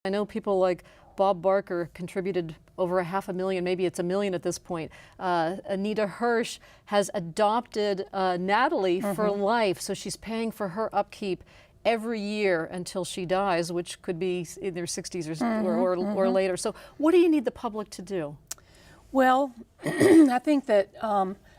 I know people like Bob Barker contributed over $500,000, maybe it's $1 million at this point. Anita Hirsch has adopted Natalie for life, so she's paying for her upkeep every year until she dies, which could be in their 60s or later. So what do you need the public to do? Well, I think that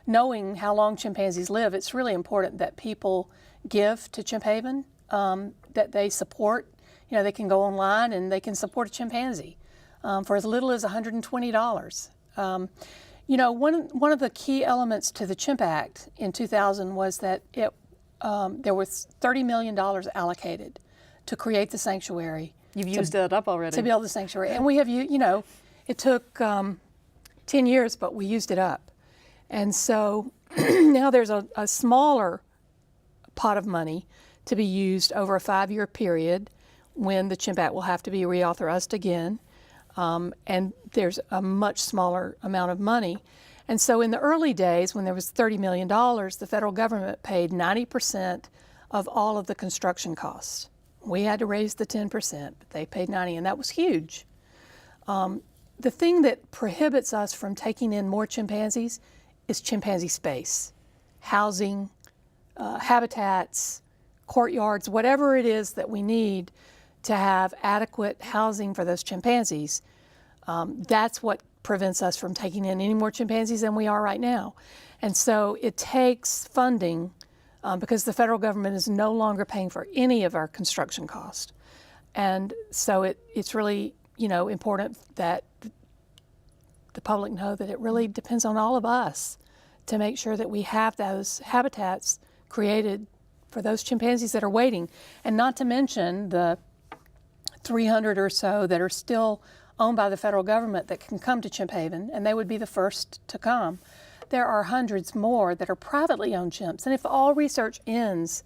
knowing how long chimpanzees live, it's really important that people give to Chimp Haven, that they support. You know, they can go online and they can support a chimpanzee for as little as $120. You know, one of the key elements to the Chimp Act in 2000 was that there was $30 million allocated to create the sanctuary. You've used that up already. To build the sanctuary. And we have, you know, it took 10 years, but we used it up. And so now there's a smaller pot of money to be used over a 5-year period when the Chimp Act will have to be reauthorized again. And there's a much smaller amount of money. And so in the early days, when there was $30 million, the federal government paid 90% of all of the construction costs. We had to raise the 10%, but they paid 90%, and that was huge. The thing that prohibits us from taking in more chimpanzees is chimpanzee space, housing, habitats, courtyards, whatever it is that we need to have adequate housing for those chimpanzees. That's what prevents us from taking in any more chimpanzees than we are right now. And so it takes funding because the federal government is no longer paying for any of our construction costs. And so it's really, you know, important that the public know that it really depends on all of us to make sure that we have those habitats created for those chimpanzees that are waiting. And not to mention the 300 or so that are still owned by the federal government that can come to Chimp Haven, and they would be the first to come. There are hundreds more that are privately owned chimps, and if all research ends,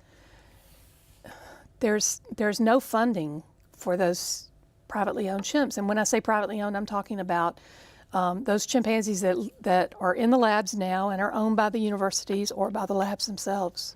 there's no funding for those privately owned chimps. And when I say privately owned, I'm talking about those chimpanzees that are in the labs now and are owned by the universities or by the labs themselves.